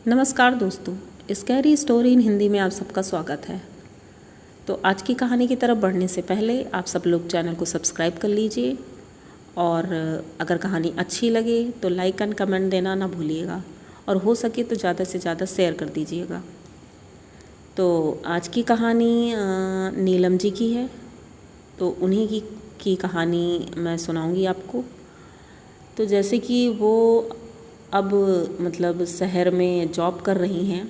नमस्कार दोस्तों, scary story in Hindi में आप सबका स्वागत है। तो आज की कहानी की तरफ बढ़ने से पहले आप सब लोग चैनल को सब्सक्राइब कर लीजिए और अगर कहानी अच्छी लगे तो लाइक एंड कमेंट देना ना भूलिएगा और हो सके तो ज़्यादा से ज़्यादा शेयर कर दीजिएगा। तो आज की कहानी नीलम जी की है, तो उन्हीं की कहानी मैं सुनाऊंगी आपको। तो जैसे कि वो अब मतलब शहर में जॉब कर रही हैं,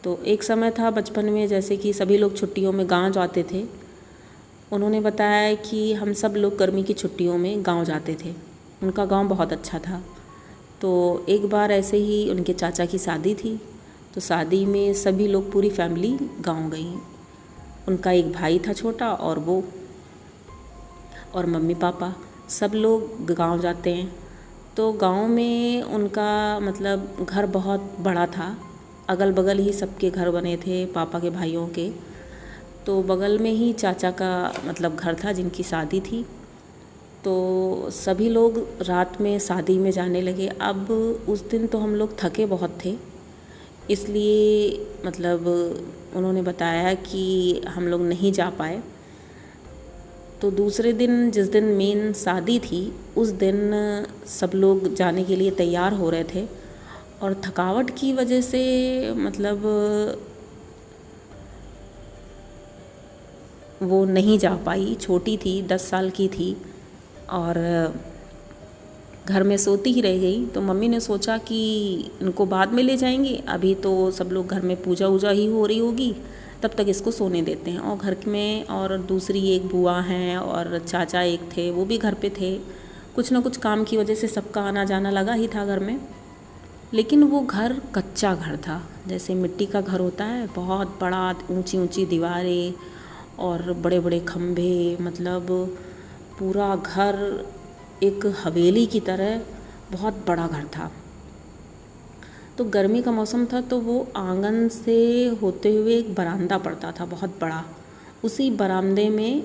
तो एक समय था बचपन में जैसे कि सभी लोग छुट्टियों में गांव जाते थे। उन्होंने बताया कि हम सब लोग गर्मी की छुट्टियों में गांव जाते थे। उनका गांव बहुत अच्छा था। तो एक बार ऐसे ही उनके चाचा की शादी थी, तो शादी में सभी लोग पूरी फैमिली गांव गई। उनका एक भाई था छोटा और वो और मम्मी पापा सब लोग गांव जाते हैं। तो गांव में उनका मतलब घर बहुत बड़ा था, अगल बगल ही सबके घर बने थे पापा के भाइयों के। तो बगल में ही चाचा का मतलब घर था जिनकी शादी थी। तो सभी लोग रात में शादी में जाने लगे। अब उस दिन तो हम लोग थके बहुत थे, इसलिए मतलब उन्होंने बताया कि हम लोग नहीं जा पाए। तो दूसरे दिन जिस दिन मेन शादी थी उस दिन सब लोग जाने के लिए तैयार हो रहे थे और थकावट की वजह से मतलब वो नहीं जा पाई। छोटी थी, 10 साल की थी और घर में सोती ही रह गई। तो मम्मी ने सोचा कि इनको बाद में ले जाएंगे, अभी तो सब लोग घर में पूजा वूजा ही हो रही होगी, तब तक इसको सोने देते हैं। और घर में और दूसरी एक बुआ हैं और चाचा एक थे, वो भी घर पे थे। कुछ ना कुछ काम की वजह से सबका आना जाना लगा ही था घर में। लेकिन वो घर कच्चा घर था, जैसे मिट्टी का घर होता है, बहुत बड़ा, ऊंची ऊंची दीवारें और बड़े बड़े खम्भे, मतलब पूरा घर एक हवेली की तरह बहुत बड़ा घर था। तो गर्मी का मौसम था, तो वो आंगन से होते हुए एक बरामदा पड़ता था बहुत बड़ा। उसी बरामदे में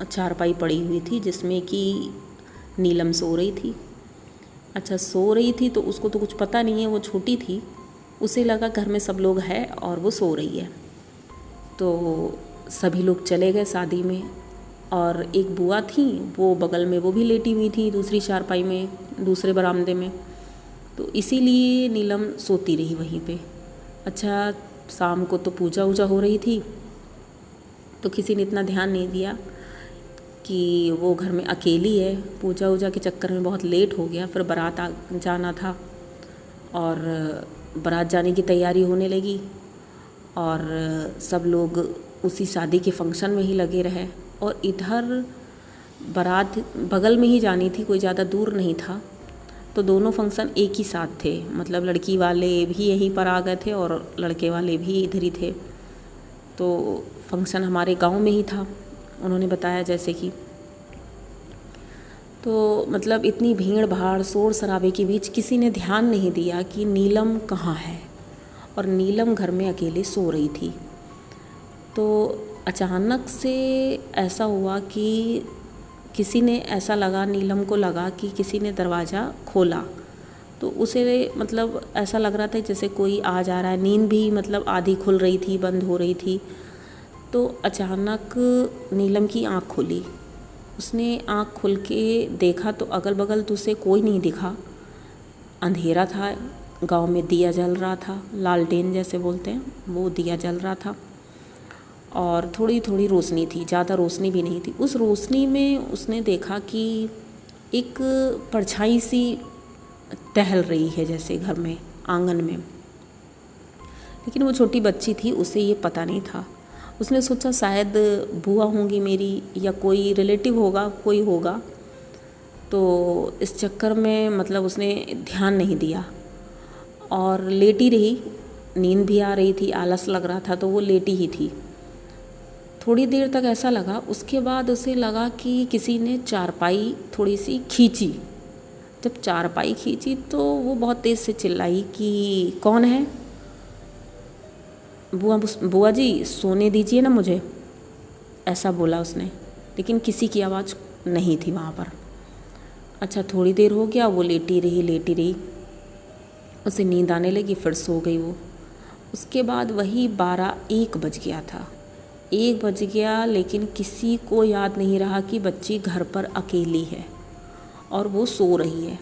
चारपाई पड़ी हुई थी जिसमें कि नीलम सो रही थी। अच्छा, सो रही थी तो उसको तो कुछ पता नहीं है, वो छोटी थी, उसे लगा घर में सब लोग हैं और वो सो रही है। तो सभी लोग चले गए शादी में और एक बुआ थी, वो बगल में वो भी लेटी हुई थी दूसरी चारपाई में, दूसरे बरामदे में। तो इसीलिए नीलम सोती रही वहीं पे। अच्छा, शाम को तो पूजा वूजा हो रही थी, तो किसी ने इतना ध्यान नहीं दिया कि वो घर में अकेली है। पूजा वूजा के चक्कर में बहुत लेट हो गया। फिर बारात जाना था और बारात जाने की तैयारी होने लगी और सब लोग उसी शादी के फंक्शन में ही लगे रहे। और इधर बारात बगल में ही जानी थी, कोई ज़्यादा दूर नहीं था। तो दोनों फंक्शन एक ही साथ थे, मतलब लड़की वाले भी यहीं पर आ गए थे और लड़के वाले भी इधर ही थे। तो फंक्शन हमारे गांव में ही था, उन्होंने बताया जैसे कि। तो मतलब इतनी भीड़ भाड़ शोर शराबे के बीच किसी ने ध्यान नहीं दिया कि नीलम कहाँ है, और नीलम घर में अकेले सो रही थी। तो अचानक से ऐसा हुआ कि किसी ने, ऐसा लगा नीलम को लगा कि किसी ने दरवाज़ा खोला। तो उसे मतलब ऐसा लग रहा था जैसे कोई आ जा रहा है। नींद भी मतलब आधी खुल रही थी, बंद हो रही थी। तो अचानक नीलम की आँख खुली। उसने आँख खुल के देखा तो अगल बगल तो उसे कोई नहीं दिखा, अंधेरा था। गांव में दिया जल रहा था, लालटेन जैसे बोलते हैं, वो दिया जल रहा था और थोड़ी थोड़ी रोशनी थी, ज़्यादा रोशनी भी नहीं थी। उस रोशनी में उसने देखा कि एक परछाई सी टहल रही है जैसे घर में, आंगन में। लेकिन वो छोटी बच्ची थी, उसे ये पता नहीं था। उसने सोचा शायद बुआ होंगी मेरी या कोई रिलेटिव होगा, कोई होगा। तो इस चक्कर में मतलब उसने ध्यान नहीं दिया और लेटी रही। नींद भी आ रही थी, आलस लग रहा था, तो वो लेटी ही थी। थोड़ी देर तक ऐसा लगा, उसके बाद उसे लगा कि किसी ने चारपाई थोड़ी सी खींची। जब चारपाई खींची तो वो बहुत तेज़ से चिल्लाई कि कौन है? बुआ जी सोने दीजिए ना मुझे, ऐसा बोला उसने। लेकिन किसी की आवाज़ नहीं थी वहाँ पर। अच्छा, थोड़ी देर हो गया, वो लेटी रही लेटी रही। उसे नींद आने लगी, फिर सो गई वो। उसके बाद वही 12-1 बज गया था। 1 बज गया, लेकिन किसी को याद नहीं रहा कि बच्ची घर पर अकेली है और वो सो रही है।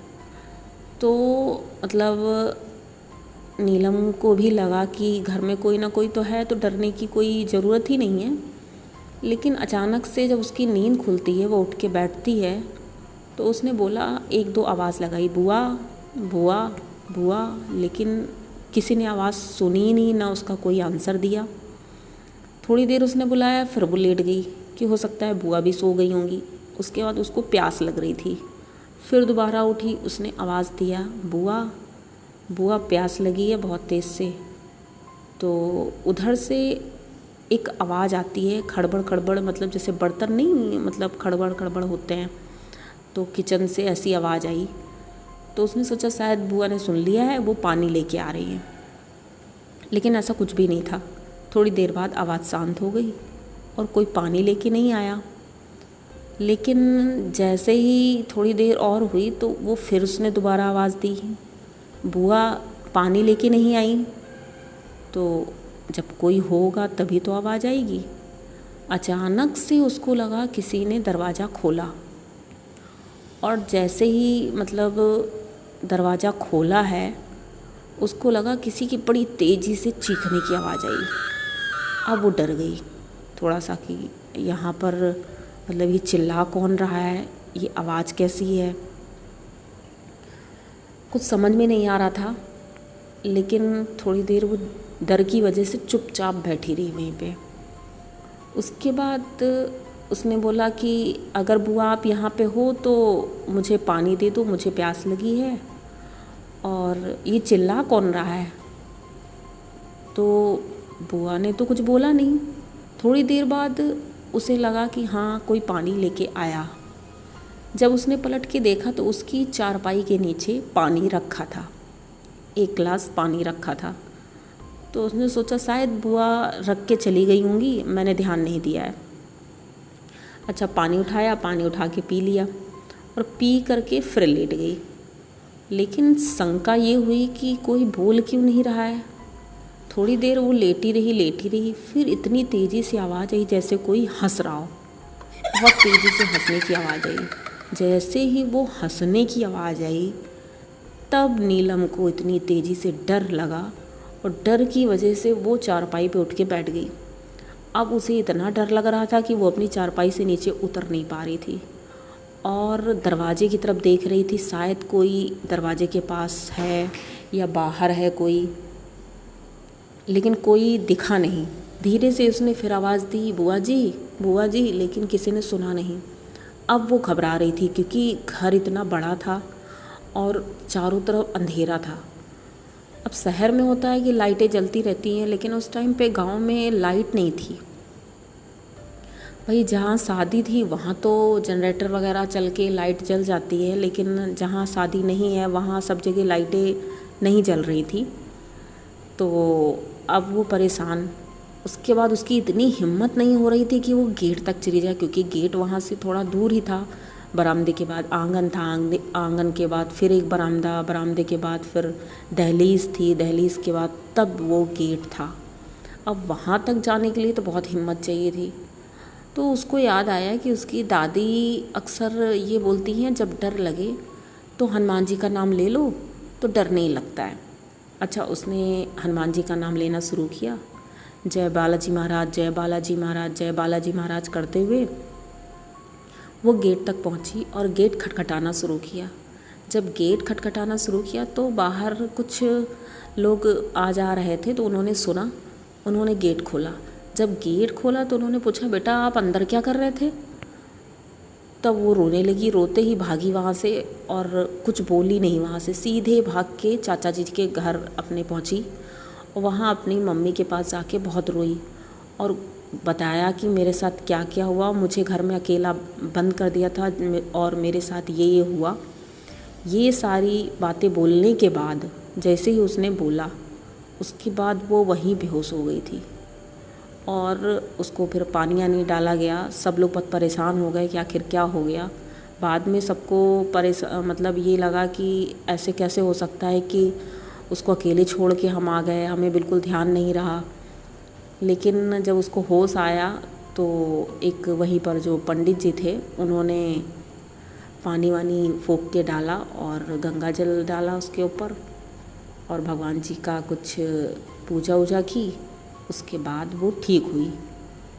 तो मतलब नीलम को भी लगा कि घर में कोई ना कोई तो है, तो डरने की कोई ज़रूरत ही नहीं है। लेकिन अचानक से जब उसकी नींद खुलती है, वो उठ के बैठती है, तो उसने बोला, 1-2 आवाज़ लगाई, बुआ बुआ बुआ, लेकिन किसी ने आवाज़ सुनी ही नहीं, ना उसका कोई आंसर दिया। थोड़ी देर उसने बुलाया, फिर वो लेट गई कि हो सकता है बुआ भी सो गई होंगी। उसके बाद उसको प्यास लग रही थी, फिर दोबारा उठी, उसने आवाज़ दिया, बुआ बुआ प्यास लगी है बहुत तेज़ से। तो उधर से एक आवाज़ आती है, खड़बड़ खड़बड़, मतलब जैसे बर्तन नहीं, मतलब खड़बड़ खड़बड़ होते हैं। तो किचन से ऐसी आवाज़ आई, तो उसने सोचा शायद बुआ ने सुन लिया है, वो पानी लेके आ रही हैं। लेकिन ऐसा कुछ भी नहीं था। थोड़ी देर बाद आवाज़ शांत हो गई और कोई पानी लेके नहीं आया। लेकिन जैसे ही थोड़ी देर और हुई, तो वो फिर उसने दोबारा आवाज़ दी, बुआ पानी लेके नहीं आई। तो जब कोई होगा तभी तो आवाज़ आएगी। अचानक से उसको लगा किसी ने दरवाज़ा खोला, और जैसे ही मतलब दरवाज़ा खोला है, उसको लगा किसी की बड़ी तेज़ी से चीखने की आवाज़ आई। अब वो डर गई थोड़ा सा कि यहाँ पर मतलब ये चिल्ला कौन रहा है, ये आवाज़ कैसी है। कुछ समझ में नहीं आ रहा था, लेकिन थोड़ी देर वो डर की वजह से चुपचाप बैठी रही वहीं पे। उसके बाद उसने बोला कि अगर बुआ आप यहाँ पे हो तो मुझे पानी दे दो, मुझे प्यास लगी है, और ये चिल्ला कौन रहा है। तो बुआ ने तो कुछ बोला नहीं। थोड़ी देर बाद उसे लगा कि हाँ कोई पानी लेके आया। जब उसने पलट के देखा तो उसकी चारपाई के नीचे पानी रखा था, 1 गिलास पानी रखा था। तो उसने सोचा शायद बुआ रख के चली गई होंगी, मैंने ध्यान नहीं दिया है। अच्छा, पानी उठाया, पानी उठा के पी लिया और पी करके फिर लेट गई। लेकिन शंका ये हुई कि कोई बोल क्यों नहीं रहा है। थोड़ी देर वो लेटी रही, फिर इतनी तेज़ी से आवाज़ आई जैसे कोई हंस रहा हो। बहुत तेज़ी से हंसने की आवाज़ आई। जैसे ही वो हंसने की आवाज़ आई, तब नीलम को इतनी तेज़ी से डर लगा, और डर की वजह से वो चारपाई पे उठ के बैठ गई। अब उसे इतना डर लग रहा था कि वो अपनी चारपाई से नीचे उतर नहीं पा रही थी, और दरवाजे की तरफ देख रही थी, शायद कोई दरवाजे के पास है या बाहर है कोई, लेकिन कोई दिखा नहीं। धीरे से उसने फिर आवाज़ दी, बुआ जी, लेकिन किसी ने सुना नहीं। अब वो घबरा रही थी क्योंकि घर इतना बड़ा था और चारों तरफ अंधेरा था। अब शहर में होता है कि लाइटें जलती रहती हैं, लेकिन उस टाइम पे गांव में लाइट नहीं थी। भाई जहाँ शादी थी वहाँ तो जनरेटर वगैरह चल के लाइट जल जाती है, लेकिन जहाँ शादी नहीं है वहाँ सब जगह लाइटें नहीं जल रही थी। तो अब वो परेशान। उसके बाद उसकी इतनी हिम्मत नहीं हो रही थी कि वो गेट तक चली जाए, क्योंकि गेट वहाँ से थोड़ा दूर ही था। बरामदे के बाद आंगन था, आंगन के बाद फिर एक बरामदा, बरामदे के बाद फिर दहलीज थी, दहलीज के बाद तब वो गेट था। अब वहाँ तक जाने के लिए तो बहुत हिम्मत चाहिए थी। तो उसको याद आया कि उसकी दादी अक्सर ये बोलती हैं, जब डर लगे तो हनुमान जी का नाम ले लो तो डर नहीं लगता है। अच्छा, उसने हनुमान जी का नाम लेना शुरू किया, जय बालाजी महाराज, जय बालाजी महाराज, जय बालाजी महाराज करते हुए वो गेट तक पहुंची और गेट खटखटाना शुरू किया। जब गेट खटखटाना शुरू किया तो बाहर कुछ लोग आ जा रहे थे, तो उन्होंने सुना, उन्होंने गेट खोला। जब गेट खोला तो उन्होंने पूछा, बेटा आप अंदर क्या कर रहे थे। तब वो रोने लगी, रोते ही भागी वहाँ से और कुछ बोली नहीं। वहाँ से सीधे भाग के चाचा जी के घर अपने पहुँची और वहाँ अपनी मम्मी के पास जाके बहुत रोई और बताया कि मेरे साथ क्या क्या हुआ, मुझे घर में अकेला बंद कर दिया था और मेरे साथ ये हुआ। ये सारी बातें बोलने के बाद जैसे ही उसने बोला, उसके बाद वो वहीं बेहोश हो गई थी और उसको फिर पानी आनी डाला गया। सब लोग बहुत परेशान हो गए कि आखिर क्या हो गया। बाद में सबको मतलब ये लगा कि ऐसे कैसे हो सकता है कि उसको अकेले छोड़ के हम आ गए, हमें बिल्कुल ध्यान नहीं रहा। लेकिन जब उसको होश आया तो एक वहीं पर जो पंडित जी थे उन्होंने पानी वानी फूँक के डाला और गंगा जल डाला उसके ऊपर और भगवान जी का कुछ पूजा वूजा की। उसके बाद वो ठीक हुई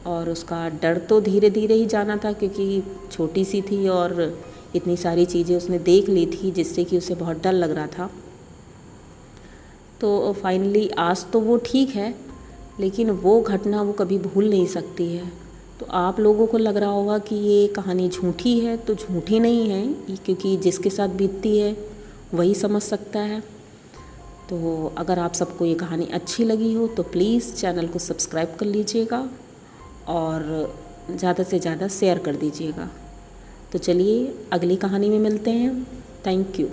और उसका डर तो धीरे धीरे ही जाना था, क्योंकि छोटी सी थी और इतनी सारी चीज़ें उसने देख ली थी जिससे कि उसे बहुत डर लग रहा था। तो फाइनली आज तो वो ठीक है, लेकिन वो घटना वो कभी भूल नहीं सकती है। तो आप लोगों को लग रहा होगा कि ये कहानी झूठी है, तो झूठी नहीं है, क्योंकि जिसके साथ बीतती है वही समझ सकता है। तो अगर आप सबको ये कहानी अच्छी लगी हो तो प्लीज़ चैनल को सब्सक्राइब कर लीजिएगा और ज़्यादा से ज़्यादा शेयर कर दीजिएगा। तो चलिए अगली कहानी में मिलते हैं। Thank you.